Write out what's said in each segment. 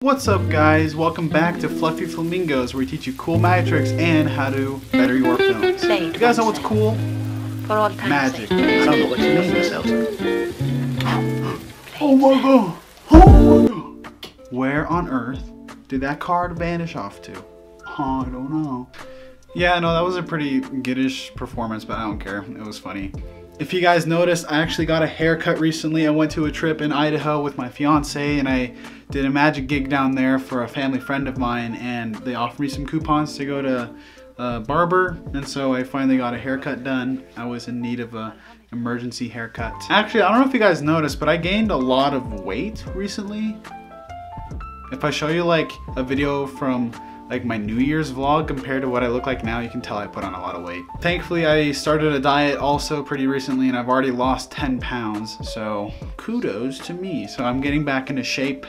What's up guys, welcome back to Fluffy Flamingos, where we teach you cool magic tricks and how to better your films. You guys know what's cool? Magic. I don't know what you mean yourself. Oh my god! Oh my god! Where on earth did that card vanish off to? Oh, I don't know. Yeah, no, that was a pretty giddish performance, but I don't care. It was funny. If you guys noticed, I actually got a haircut recently. I went to a trip in Idaho with my fiance and I did a magic gig down there for a family friend of mine, and they offered me some coupons to go to a barber, and so I finally got a haircut done. I was in need of a emergency haircut. Actually, I don't know if you guys noticed, but I gained a lot of weight recently. If I show you like a video from like my New Year's vlog compared to what I look like now, you can tell I put on a lot of weight. Thankfully, I started a diet also pretty recently and I've already lost 10 pounds. So kudos to me. So I'm getting back into shape,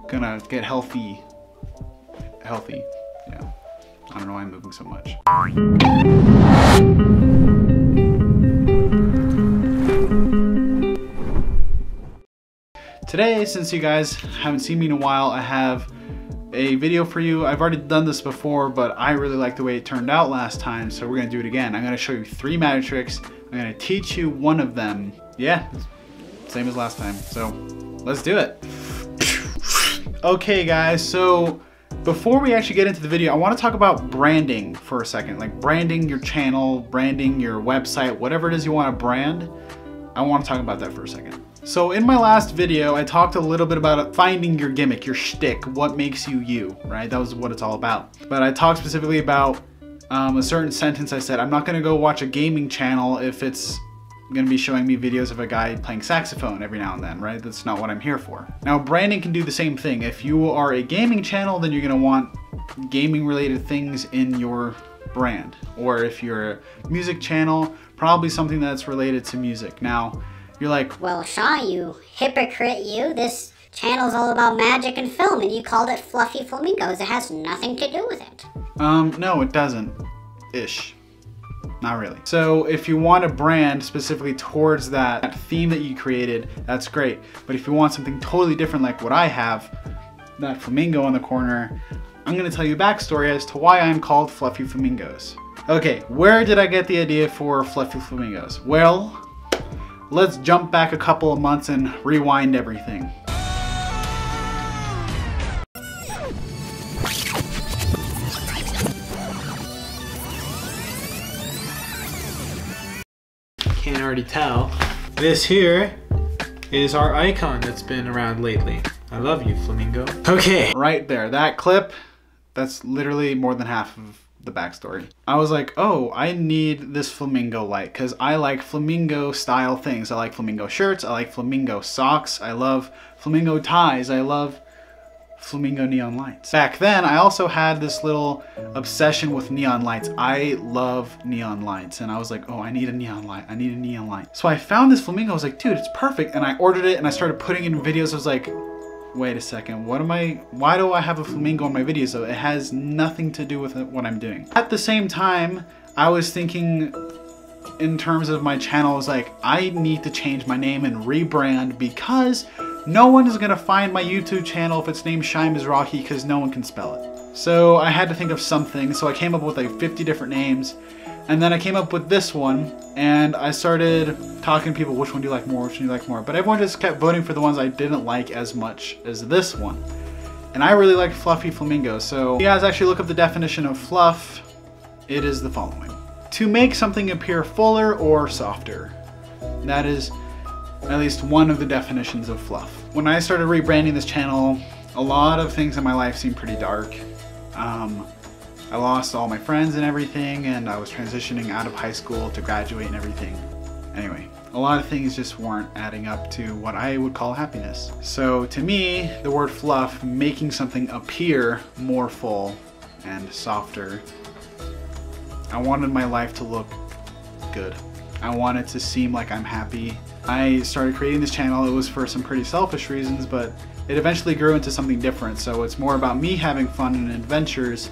gonna get healthy. Yeah. I don't know why I'm moving so much. Today, since you guys haven't seen me in a while, I have a video for you. I've already done this before, but I really like the way it turned out last time, so we're gonna do it again. I'm gonna show you 3 magic tricks. I'm gonna teach you one of them. Yeah, same as last time, so let's do it. Okay guys, so before we actually get into the video, I wanna talk about branding for a second. Like branding your channel, branding your website, whatever it is you wanna brand. I wanna talk about that for a second. So in my last video, I talked a little bit about finding your gimmick, your shtick, what makes you you, right? That was what it's all about. But I talked specifically about a certain sentence. I said, I'm not gonna go watch a gaming channel if it's gonna be showing me videos of a guy playing saxophone every now and then, right? That's not what I'm here for. Now, branding can do the same thing. If you are a gaming channel, then you're gonna want gaming related things in your brand. Or if you're a music channel, probably something that's related to music. Now, you're like, well, Shaw, you hypocrite, you. This channel's all about magic and film, and you called it Fluffy Flamingos. It has nothing to do with it. No, it doesn't. Ish. Not really. So if you want a brand specifically towards that theme that you created, that's great. But if you want something totally different like what I have, that flamingo in the corner, I'm gonna tell you a backstory as to why I'm called Fluffy Flamingos. Okay, where did I get the idea for Fluffy Flamingos? Well, let's jump back a couple of months and rewind everything. Can't already tell. This here is our icon that's been around lately. I love you, Flamingo. Okay. Right there, that clip, that's literally more than half of the backstory. I was like, oh, I need this flamingo light because I like flamingo style things. I like flamingo shirts, I like flamingo socks, I love flamingo ties, I love flamingo neon lights. Back then, I also had this little obsession with neon lights. I love neon lights, and I was like, oh, I need a neon light, I need a neon light. So I found this flamingo, I was like, dude, it's perfect, and I ordered it and I started putting it in videos. I was like, wait a second, why do I have a flamingo in my videos? So it has nothing to do with what I'm doing. At the same time, I was thinking in terms of my channel, I was like, I need to change my name and rebrand because no one is gonna find my YouTube channel if it's named Shy Mizrahi because no one can spell it. So I had to think of something, so I came up with like 50 different names. And then I came up with this one, and I started talking to people, which one do you like more, which one do you like more? But everyone just kept voting for the ones I didn't like as much as this one. And I really like Fluffy Flamingo, so if you guys actually look up the definition of fluff, it is the following. To make something appear fuller or softer. That is at least one of the definitions of fluff. When I started rebranding this channel, a lot of things in my life seemed pretty dark. I lost all my friends and everything, and I was transitioning out of high school to graduate and everything. Anyway, a lot of things just weren't adding up to what I would call happiness. So to me, the word fluff, making something appear more full and softer, I wanted my life to look good. I wanted to seem like I'm happy. I started creating this channel. It was for some pretty selfish reasons, but it eventually grew into something different. So it's more about me having fun and adventures.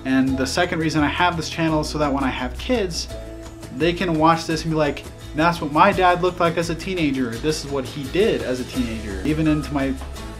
And the second reason I have this channel is so that when I have kids, they can watch this and be like, that's what my dad looked like as a teenager. This is what he did as a teenager. Even into my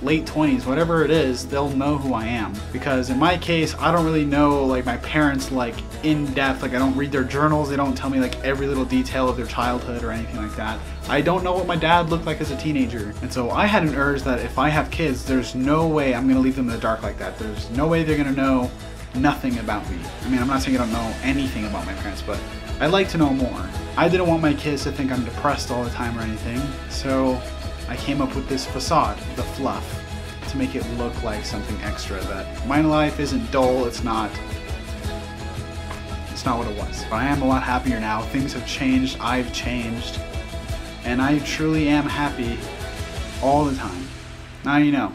late 20s, whatever it is, they'll know who I am. Because in my case, I don't really know like my parents like in depth. Like I don't read their journals. They don't tell me like every little detail of their childhood or anything like that. I don't know what my dad looked like as a teenager. And so I had an urge that if I have kids, there's no way I'm gonna leave them in the dark like that. There's no way they're gonna know nothing about me. I mean, I'm not saying I don't know anything about my parents, but I'd like to know more. I didn't want my kids to think I'm depressed all the time or anything, so I came up with this facade, the fluff, to make it look like something extra, that my life isn't dull, it's not what it was. But I am a lot happier now. Things have changed, I've changed, and I truly am happy all the time. Now you know.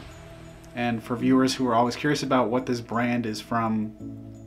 And for viewers who are always curious about what this brand is from,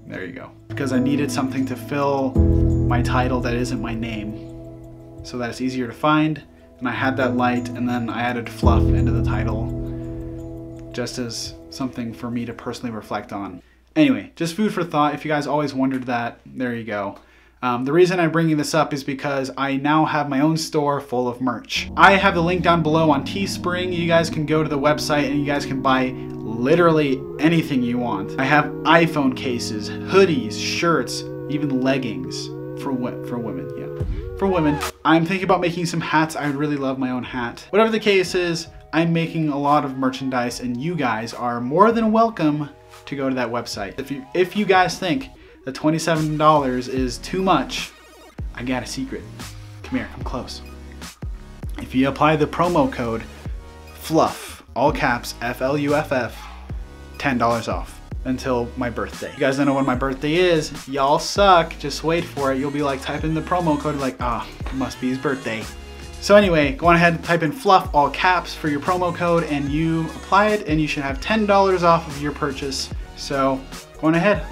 there you go. Because I needed something to fill my title that isn't my name, so that it's easier to find. And I had that light, and then I added fluff into the title, just as something for me to personally reflect on. Anyway, just food for thought. If you guys always wondered that, there you go. The reason I'm bringing this up is because I now have my own store full of merch. I have the link down below on Teespring. You guys can go to the website and you guys can buy literally anything you want. I have iPhone cases, hoodies, shirts, even leggings for women, yeah. For women. I'm thinking about making some hats. I would really love my own hat. Whatever the case is, I'm making a lot of merchandise and you guys are more than welcome to go to that website. If you guys think that $27 is too much, I got a secret. Come here, come close. If you apply the promo code FLUFF, all caps, F-L-U-F-F, $10 off until my birthday. You guys don't know when my birthday is, y'all suck, just wait for it. You'll be like typing the promo code like, it must be his birthday. So anyway, go on ahead and type in FLUFF, all caps, for your promo code and you apply it and you should have $10 off of your purchase. So go on ahead.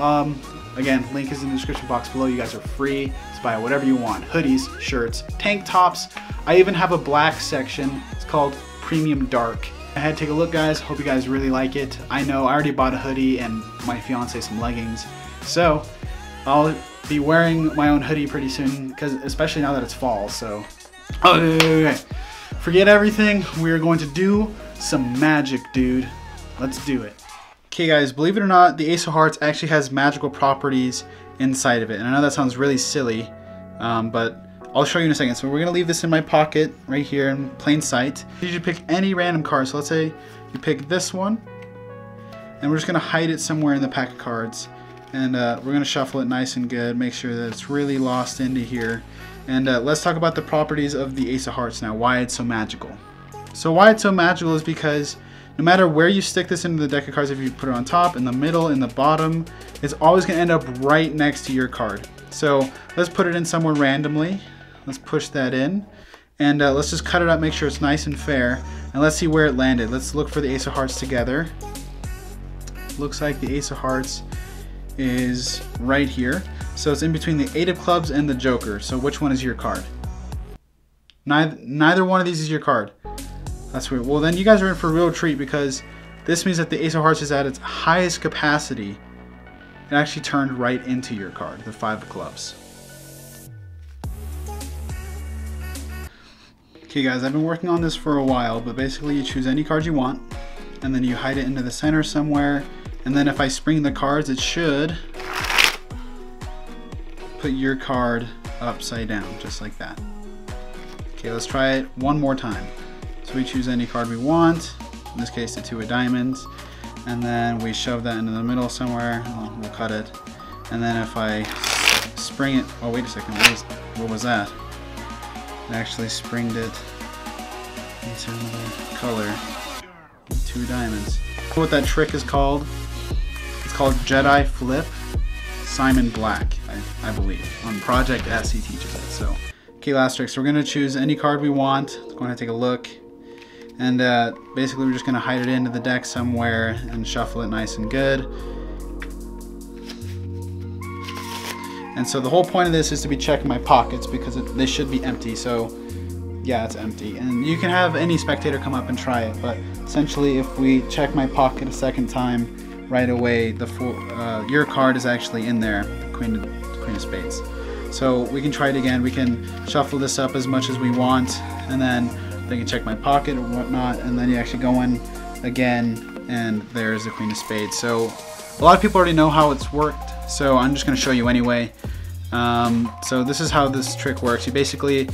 Again, link is in the description box below. You guys are free to buy whatever you want. Hoodies, shirts, tank tops. I even have a black section. It's called Premium Dark. I had to take a look, guys. Hope you guys really like it. I know I already bought a hoodie and my fiance some leggings. So I'll be wearing my own hoodie pretty soon, because especially now that it's fall. So okay. Forget everything. We're going to do some magic, dude. Let's do it. Okay guys, believe it or not, the Ace of Hearts actually has magical properties inside of it. And I know that sounds really silly, but I'll show you in a second. So we're gonna leave this in my pocket right here in plain sight. You should pick any random card. So let's say you pick this one, and we're just gonna hide it somewhere in the pack of cards. And we're gonna shuffle it nice and good, make sure that it's really lost into here. And let's talk about the properties of the Ace of Hearts now, why it's so magical. So why it's so magical is because no matter where you stick this into the deck of cards, if you put it on top, in the middle, in the bottom, it's always going to end up right next to your card. So let's put it in somewhere randomly. Let's push that in. And let's just cut it up, make sure it's nice and fair. And let's see where it landed. Let's look for the Ace of Hearts together. Looks like the Ace of Hearts is right here. So it's in between the Eight of Clubs and the Joker. So which one is your card? Neither one of these is your card. That's weird. Well, then you guys are in for a real treat, because this means that the Ace of Hearts is at its highest capacity. It actually turned right into your card, the Five of Clubs. Okay guys, I've been working on this for a while, but basically you choose any card you want, and then you hide it into the center somewhere, and then if I spring the cards, it should put your card upside down, just like that. Okay, let's try it one more time. So we choose any card we want, in this case the Two of Diamonds, and then we shove that into the middle somewhere. We'll cut it, and then if I spring it, oh wait a second, what was that? It actually springed it into another color, Two Diamonds. What that trick is called, it's called Jedi Flip, Simon Black, I believe. On Project S he teaches it. So, okay, last trick. So we're going to choose any card we want. Let's go ahead and take a look. And basically we're just going to hide it into the deck somewhere and shuffle it nice and good. And so the whole point of this is to be checking my pockets, because they should be empty. So yeah, it's empty. And you can have any spectator come up and try it, but essentially if we check my pocket a second time, right away your card is actually in there, the Queen of Spades. So we can try it again. We can shuffle this up as much as we want, and then they can check my pocket or whatnot, and then you actually go in again, and there's the Queen of Spades. So a lot of people already know how it's worked, so I'm just going to show you anyway. So this is how this trick works. You basically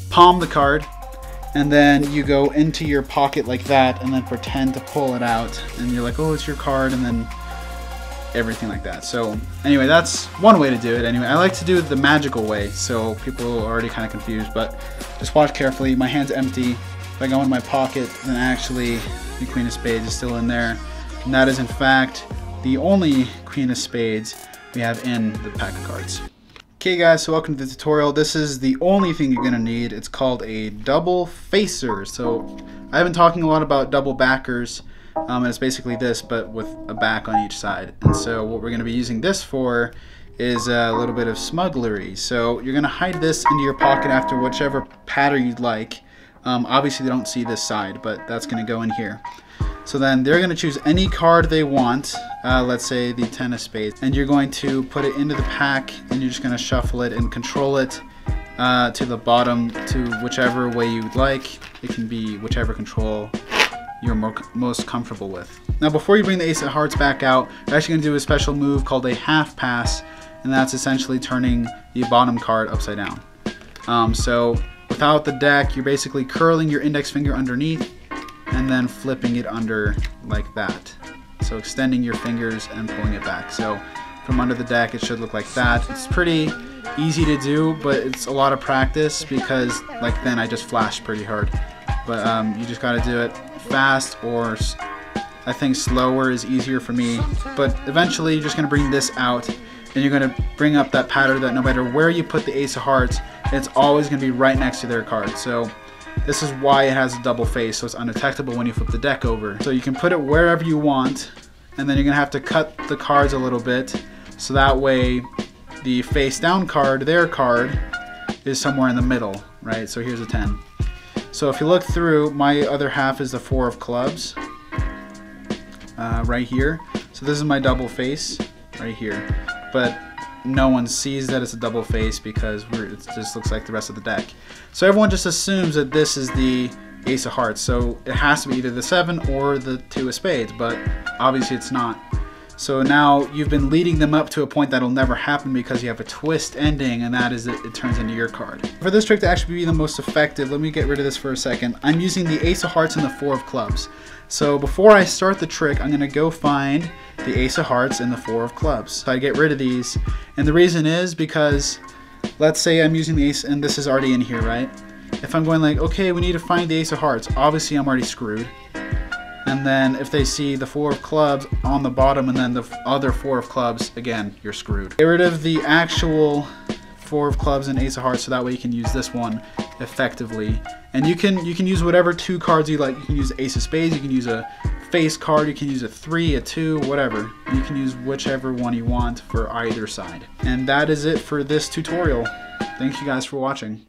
palm the card, and then you go into your pocket like that, and then pretend to pull it out, and you're like, oh, it's your card, and then everything like that. So anyway, that's one way to do it. Anyway, I like to do it the magical way, so people are already kind of confused, but just watch carefully. My hand's empty. If I go in my pocket, then actually the Queen of Spades is still in there, and that is in fact the only Queen of Spades we have in the pack of cards. Okay guys, so welcome to the tutorial. This is the only thing you're gonna need. It's called a double facer. So I've been talking a lot about double backers, and it's basically this, but with a back on each side. And so what we're gonna be using this for is a little bit of smugglery. So you're gonna hide this into your pocket after whichever pattern you'd like. Obviously they don't see this side, but that's gonna go in here. So then they're going to choose any card they want, let's say the 10 of Spades, and you're going to put it into the pack, and you're just going to shuffle it and control it to the bottom to whichever way you'd like. It can be whichever control you're most comfortable with. Now before you bring the Ace of Hearts back out, you're actually going to do a special move called a half pass, and that's essentially turning the bottom card upside down. So without the deck, you're basically curling your index finger underneath, and then flipping it under like that. So extending your fingers and pulling it back. So from under the deck it should look like that. It's pretty easy to do, but it's a lot of practice because like then I just flashed pretty hard. But you just gotta do it fast, or I think slower is easier for me. But eventually you're just gonna bring this out, and you're gonna bring up that pattern that no matter where you put the Ace of Hearts, it's always gonna be right next to their card. So this is why it has a double face, so it's undetectable when you flip the deck over. So you can put it wherever you want, and then you're gonna have to cut the cards a little bit, so that way the face down card, their card, is somewhere in the middle, right? So here's a 10. So if you look through, my other half is the 4 of clubs, right here. So this is my double face, right here. But no one sees that it's a double face because it just looks like the rest of the deck. So everyone just assumes that this is the Ace of Hearts. So it has to be either the 7 or the 2 of Spades, but obviously it's not. So now you've been leading them up to a point that'll never happen because you have a twist ending, and that is that it turns into your card. For this trick to actually be the most effective, let me get rid of this for a second. I'm using the Ace of Hearts and the 4 of Clubs. So before I start the trick, I'm gonna go find the Ace of Hearts and the 4 of Clubs. So I get rid of these, and the reason is because let's say I'm using the Ace and this is already in here, right? If I'm going like, okay, we need to find the Ace of Hearts, obviously I'm already screwed. And then if they see the 4 of Clubs on the bottom and then the other 4 of Clubs, again, you're screwed. Get rid of the actual 4 of Clubs and Ace of Hearts so that way you can use this one effectively. And you can use whatever 2 cards you like. You can use Ace of Spades, you can use a face card, you can use a 3, a 2, whatever. You can use whichever one you want for either side. And that is it for this tutorial. Thank you guys for watching.